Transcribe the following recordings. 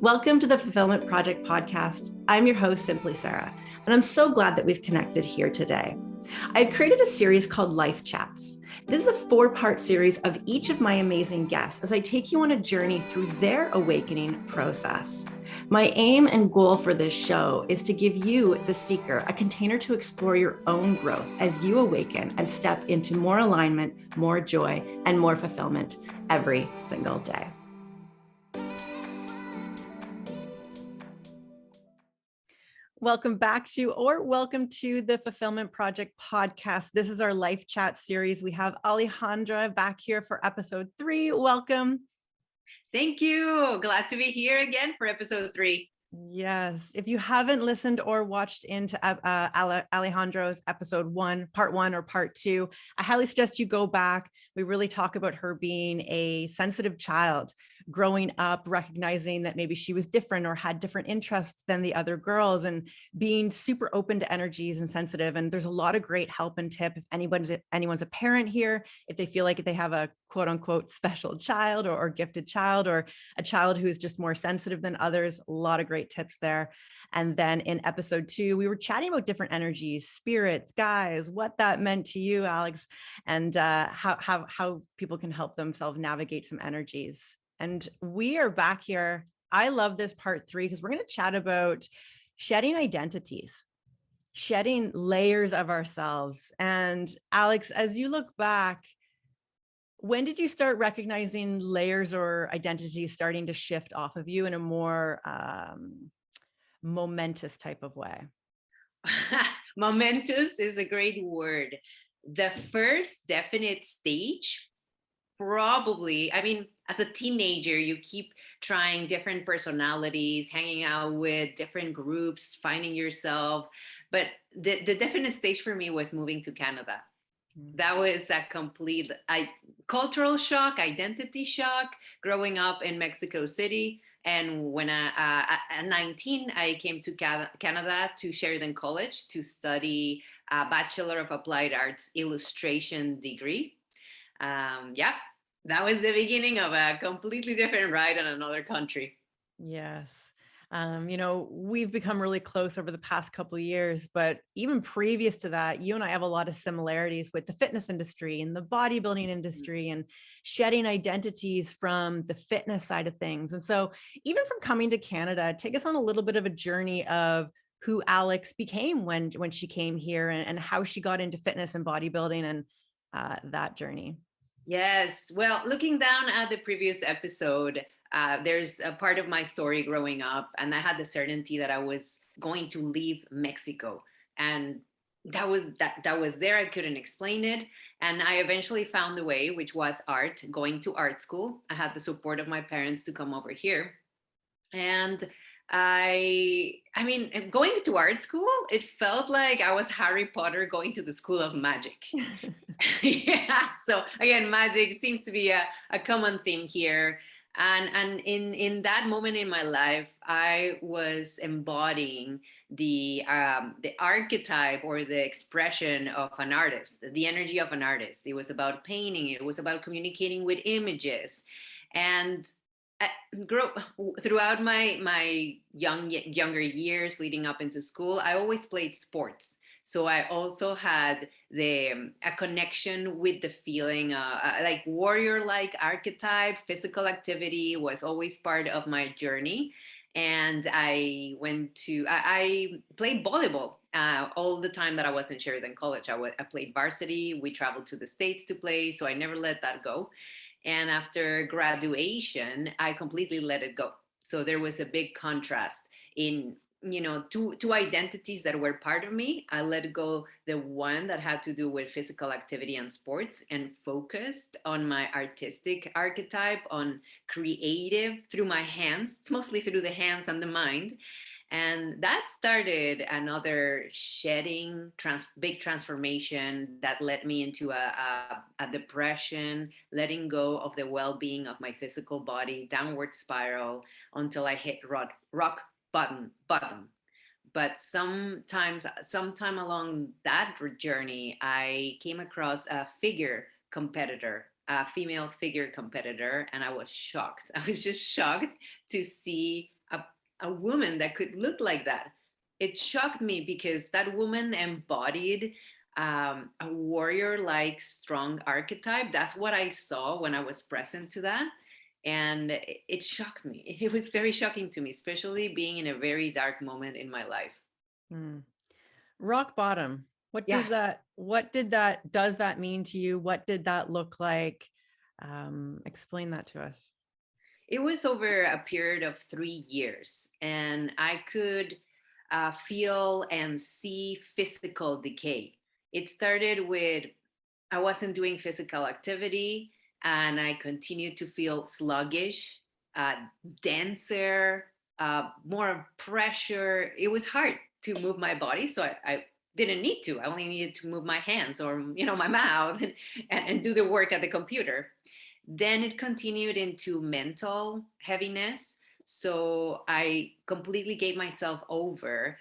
Welcome to the Fulfillment Project podcast. I'm your host, Simply Sarah, and I'm so glad that we've connected here today. I've created a series called Life Chats. This is a 4-part series of each of my amazing guests as I take you on a journey through their awakening process. My aim and goal for this show is to give you, the seeker, a container to explore your own growth as you awaken and step into more alignment, more joy, and more fulfillment every single day. Welcome to the Fulfillment Project podcast. This is our Life Chat series. We have Alejandra back here for episode 3. Welcome. Thank you. Glad to be here again for episode 3. Yes. If you haven't listened or watched into Alejandro's episode 1, part 1 or part 2, I highly suggest you go back. We really talk about her being a sensitive child, growing up, recognizing that maybe she was different or had different interests than the other girls, and being super open to energies and sensitive. And there's a lot of great help and tip if anyone's a parent here, if they feel like they have a quote unquote special child or gifted child, or a child who is just more sensitive than others. A lot of great tips there. And then in episode 2, we were chatting about different energies, spirits, guides, what that meant to you, Alex, and how people can help themselves navigate some energies. And we are back here. I love this part 3 because we're going to chat about shedding identities, shedding layers of ourselves. And Alex, as you look back, when did you start recognizing layers or identities starting to shift off of you in a more momentous type of way? Momentous is a great word. The first definite stage, probably, as a teenager, you keep trying different personalities, hanging out with different groups, finding yourself. But the definite stage for me was moving to Canada. That was a complete cultural shock, identity shock, growing up in Mexico City. And when at 19, I came to Canada to Sheridan College to study a Bachelor of Applied Arts illustration degree. That was the beginning of a completely different ride in another country. Yes. We've become really close over the past couple of years, but even previous to that, you and I have a lot of similarities with the fitness industry and the bodybuilding industry and shedding identities from the fitness side of things. And so even from coming to Canada, take us on a little bit of a journey of who Alex became when she came here and how she got into fitness and bodybuilding and that journey. Yes. Well, looking down at the previous episode, there's a part of my story growing up, and I had the certainty that I was going to leave Mexico, and that was there. I couldn't explain it, and I eventually found the way, which was art, going to art school. I had the support of my parents to come over here, and going to art school, it felt like I was Harry Potter going to the School of Magic. Yeah. So again, magic seems to be a common theme here. And in that moment in my life, I was embodying the archetype or the expression of an artist, the energy of an artist. It was about painting. It was about communicating with images, and throughout my younger years leading up into school, I always played sports. So I also had a connection with the feeling, like warrior-like archetype. Physical activity was always part of my journey. And I played volleyball all the time that I was in Sheridan College. I played varsity. We traveled to the States to play, so I never let that go. And after graduation, I completely let it go. So there was a big contrast in two identities that were part of me. I let go the one that had to do with physical activity and sports, and focused on my artistic archetype, on creative through my hands. It's mostly through the hands and the mind. And that started another shedding, big transformation that led me into a depression, letting go of the well-being of my physical body, downward spiral until I hit rock bottom. But sometime along that journey, I came across a female figure competitor, and I was shocked. I was just shocked to see a, a woman that could look like that. It shocked me because that woman embodied a warrior like strong archetype. That's what I saw when I was present to that. And it shocked me. It was very shocking to me, especially being in a very dark moment in my life. Mm. Rock bottom. Yeah. Does that mean to you? What did that look like? Explain that to us. It was over a period of 3 years, and I could feel and see physical decay. It started with I wasn't doing physical activity, and I continued to feel sluggish, uh, denser, more pressure. It was hard to move my body, so I didn't need to. I only needed to move my hands or my mouth and do the work at the computer. Then it continued into mental heaviness. So I completely gave myself over.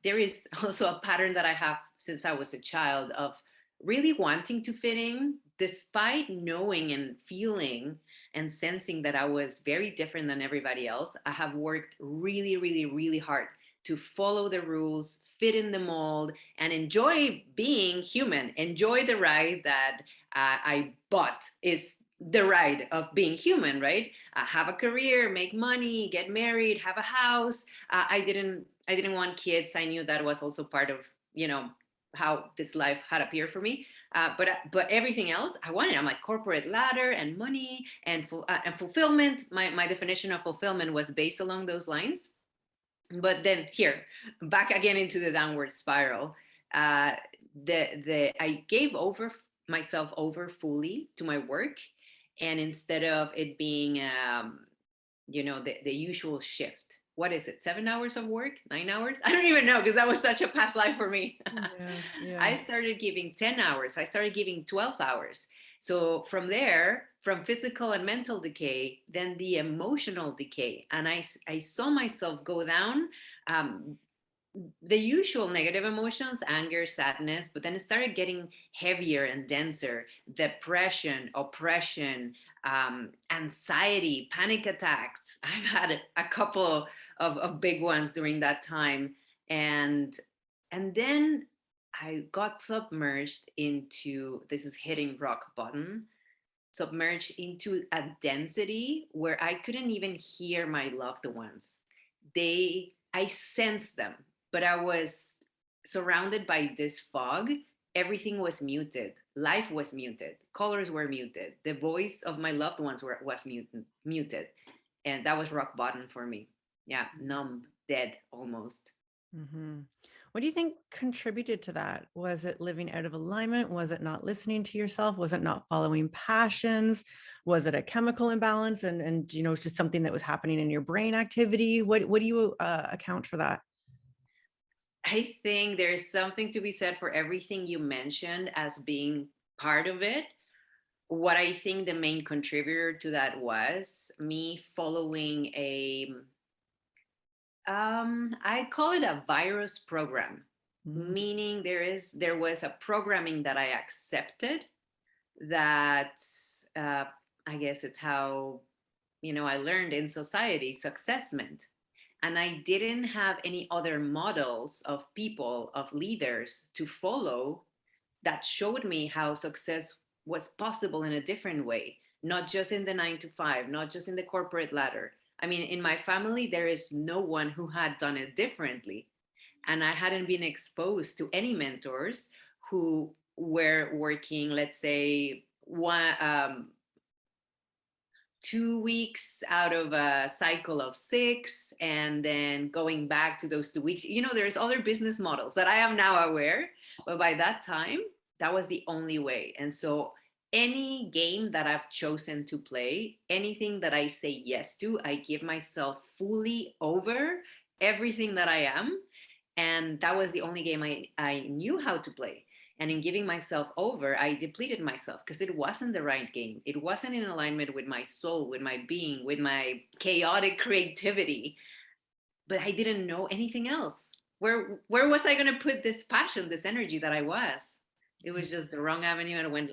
There is also a pattern that I have since I was a child of really wanting to fit in, despite knowing and feeling and sensing that I was very different than everybody else. I have worked really, really, really hard to follow the rules, fit in the mold, and enjoy being human, enjoy the ride that I bought is the ride of being human, right? Have a career, make money, get married, have a house. I didn't want kids. I knew that was also part of how this life had appeared for me. But everything else I wanted. I'm like corporate ladder and money and fulfillment. My definition of fulfillment was based along those lines. But then here, back again into the downward spiral. Uh, the I gave over myself over fully to my work, and instead of it being the usual shift, what is it, 7 hours of work, 9 hours, I don't even know, because that was such a past life for me. Yeah, yeah. I started giving 10 hours, I started giving 12 hours. So from there, from physical and mental decay, then the emotional decay, and I saw myself go down, um, the usual negative emotions, anger, sadness, but then it started getting heavier and denser: depression, oppression, anxiety, panic attacks. I've had a couple of big ones during that time. And then I got submerged into, this is hitting rock bottom, submerged into a density where I couldn't even hear my loved ones. I sensed them, but I was surrounded by this fog. Everything was muted. Life was muted. Colors were muted. The voice of my loved ones was muted. And that was rock bottom for me. Yeah, numb, dead almost. Mm-hmm. What do you think contributed to that? Was it living out of alignment? Was it not listening to yourself? Was it not following passions? Was it a chemical imbalance and just something that was happening in your brain activity? What do you account for that? I think there's something to be said for everything you mentioned as being part of it. What I think the main contributor to that was me following I call it a virus program, Mm-hmm. meaning there was a programming that I accepted that, uh, I guess it's how I learned in society success meant. And I didn't have any other models of people, of leaders to follow that showed me how success was possible in a different way, not just in the 9 to 5, not just in the corporate ladder. I mean, in my family, there is no one who had done it differently. And I hadn't been exposed to any mentors who were working, let's say, 2 weeks out of a cycle of 6, and then going back to those 2 weeks. There's other business models that I am now aware, but by that time, that was the only way. And so any game that I've chosen to play, anything that I say yes to, I give myself fully over everything that I am. And that was the only game I knew how to play. And in giving myself over, I depleted myself because it wasn't the right game. It wasn't in alignment with my soul, with my being, with my chaotic creativity. But I didn't know anything else. Where was I going to put this passion, this energy that I was? It was just the wrong avenue, and it went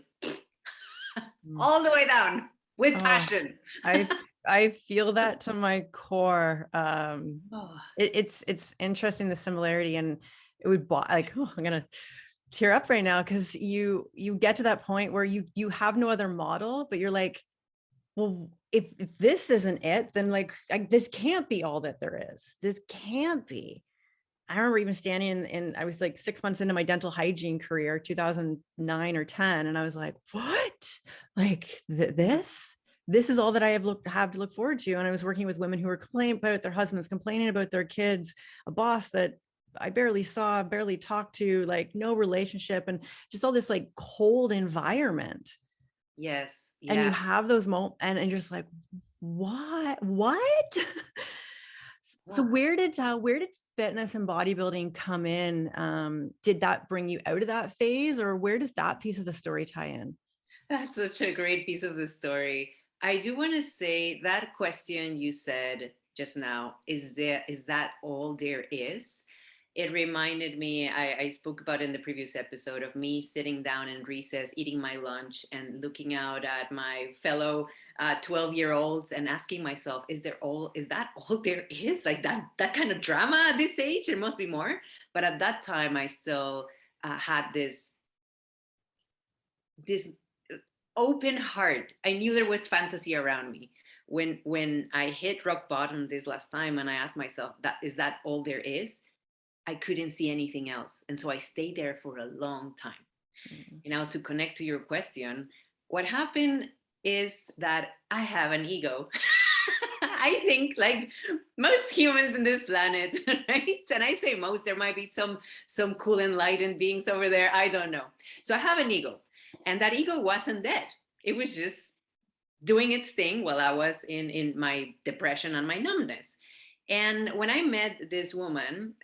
Mm. all the way down with Oh, passion. I I feel that to my core. Oh, It's interesting, the similarity, and it would like, oh, I'm gonna tear up right now, because you get to that point where you have no other model, but you're like, well, if this isn't it, then like this can't be all that there is. This can't be. I remember even standing I was like 6 months into my dental hygiene career, 2009 or 10. And I was like, what? Like this is all that I have to look forward to. And I was working with women who were complaining about their husbands, complaining about their kids, a boss that I barely saw, barely talked to, like no relationship, and just all this like cold environment. yes. And Yeah. you have those moments, and you're just like, what? So Wow. where did fitness and bodybuilding come in? Did that bring you out of that phase, or where does that piece of the story tie in? That's such a great piece of the story. I do want to say that question you said just now, is that all there is? It reminded me, I spoke about in the previous episode of me sitting down in recess, eating my lunch and looking out at my fellow 12-year-olds and asking myself, is that all there is? Like that kind of drama at this age? There must be more. But at that time, I still had this open heart. I knew there was fantasy around me. When I hit rock bottom this last time and I asked myself, that is that all there is? I couldn't see anything else. And so I stayed there for a long time. Mm. To connect to your question, what happened is that I have an ego. I think like most humans in this planet, right? And I say most, there might be some cool enlightened beings over there. I don't know. So I have an ego. And that ego wasn't dead. It was just doing its thing while I was in my depression and my numbness. And when I met this woman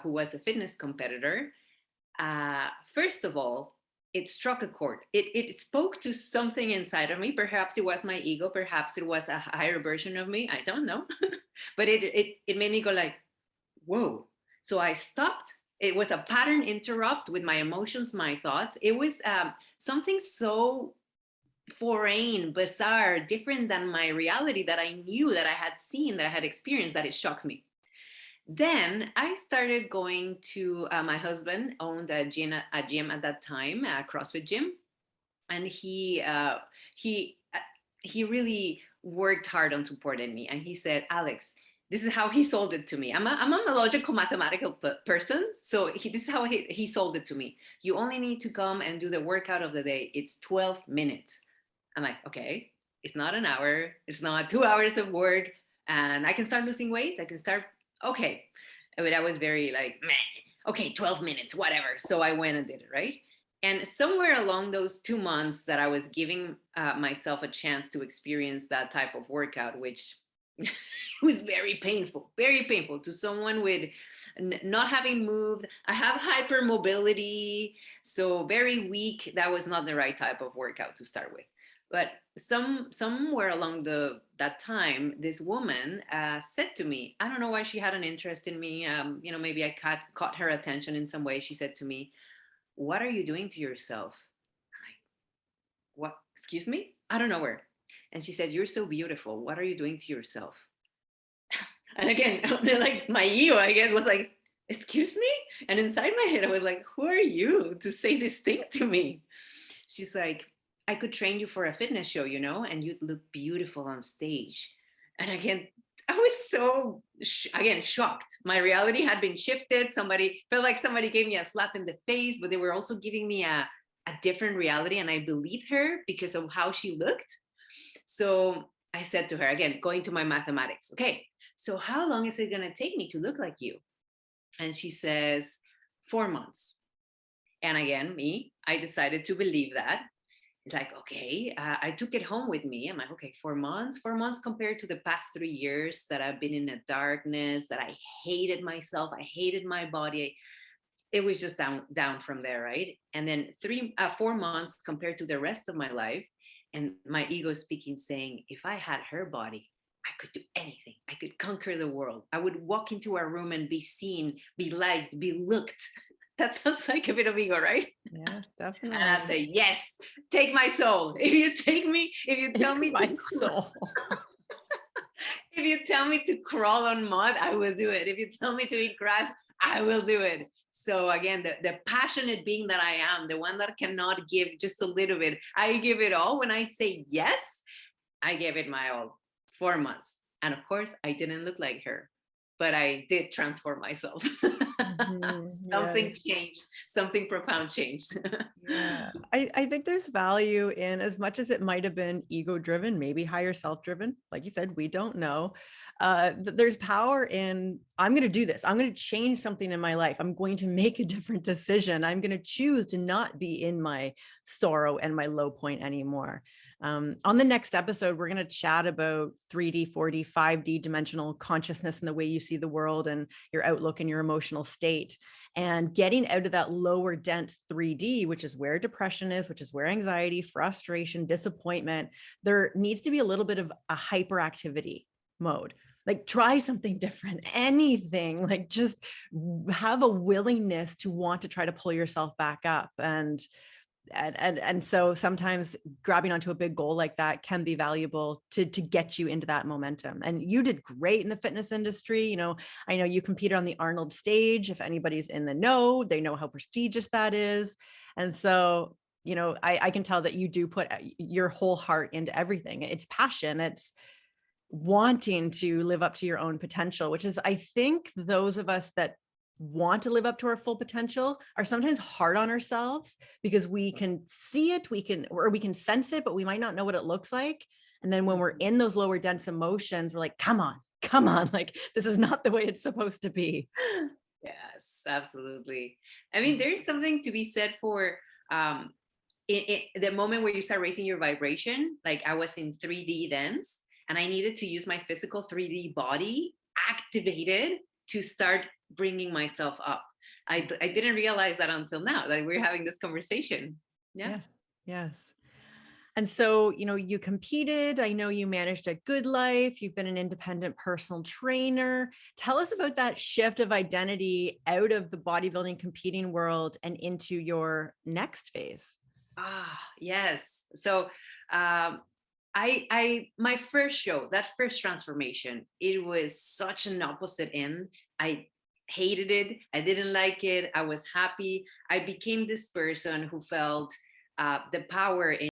who was a fitness competitor, first of all, it struck a chord. It spoke to something inside of me. Perhaps it was my ego. Perhaps it was a higher version of me. I don't know. But it made me go like, whoa. So I stopped. It was a pattern interrupt with my emotions, my thoughts. It was something so foreign, bizarre, different than my reality that I knew, that I had seen, that I had experienced, that it shocked me. Then I started going to my husband owned a gym at that time, a CrossFit gym, and he he really worked hard on supporting me. And he said, Alex, this is how he sold it to me. I'm a logical mathematical person, so this is how he sold it to me. You only need to come and do the workout of the day. It's 12 minutes. I'm like, okay, it's not an hour, it's not 2 hours of work, and I can start losing weight. I can start, okay. But I was very like, meh, okay, 12 minutes, whatever. So I went and did it, right? And somewhere along those 2 months that I was giving myself a chance to experience that type of workout, which was very painful to someone with not having moved. I have hypermobility, so very weak. That was not the right type of workout to start with. But somewhere along that time, this woman said to me, I don't know why she had an interest in me. Maybe I caught her attention in some way. She said to me, "What are you doing to yourself?" I'm like, what? Excuse me? I don't know where. And she said, "You're so beautiful. What are you doing to yourself?" And again, like my ego, I guess, was like, "Excuse me?" And inside my head, I was like, "Who are you to say this thing to me?" She's like, I could train you for a fitness show, and you'd look beautiful on stage. And again, I was so, again, shocked. My reality had been shifted. Felt like somebody gave me a slap in the face, but they were also giving me a different reality. And I believed her because of how she looked. So I said to her, again, going to my mathematics, okay, so how long is it going to take me to look like you? And she says, 4 months. And again, I decided to believe that. It's like, okay, I took it home with me. I'm like, okay, 4 months compared to the past 3 years that I've been in a darkness, that I hated myself, I hated my body. It was just down from there, right? And then 4 months compared to the rest of my life, and my ego speaking, saying, if I had her body, I could do anything. I could conquer the world. I would walk into a room and be seen, be liked, be looked. That sounds like a bit of ego, right? Yes, And I definitely. say, yes, take my soul. If you tell me My soul. If you tell me to crawl on mud, I will do it. If you tell me to eat grass, I will do it. So again, the passionate being that I am, the one that cannot give just a little bit, I give it all. When I say yes, I gave it my all. 4 months. And of course, I didn't look like her, but I did transform myself. Something Yes. changed, something profound changed. Yeah. I think there's value in, as much as it might have been ego driven, maybe higher self driven. Like you said, we don't know. There's power in, I'm going to do this. I'm going to change something in my life. I'm going to make a different decision. I'm going to choose to not be in my sorrow and my low point anymore. On the next episode, we're going to chat about 3D, 4D, 5D dimensional consciousness and the way you see the world and your outlook and your emotional state, and getting out of that lower dense 3D, which is where depression is, which is where anxiety, frustration, disappointment. There needs to be a little bit of a hyperactivity mode. Like, try something different, anything, like just have a willingness to want to try to pull yourself back up. And so sometimes grabbing onto a big goal like that can be valuable to get you into that momentum. And you did great in the fitness industry. You know, I know you competed on the Arnold stage. If anybody's in the know, they know how prestigious that is. And so, you know, I can tell that you do put your whole heart into everything. It's passion. It's wanting to live up to your own potential, which is, I think, those of us that want to live up to our full potential are sometimes hard on ourselves, because we can see it, we can sense it, but we might not know what it looks like. And then when we're in those lower dense emotions, we're like, come on, like, this is not the way it's supposed to be. Yes, absolutely. I mean, there's something to be said for the moment where you start raising your vibration. Like, I was in 3D dance, and I needed to use my physical 3D body activated to start bringing myself up. I didn't realize that until now that we're having this conversation. Yeah. Yes, yes. And so, you know, you competed. I know you managed a good life. You've been an independent personal trainer. Tell us about that shift of identity out of the bodybuilding competing world and into your next phase. Yes. So my first show, that first transformation, it was such an opposite end. I hated it. I didn't like it. I was happy. I became this person who felt the power in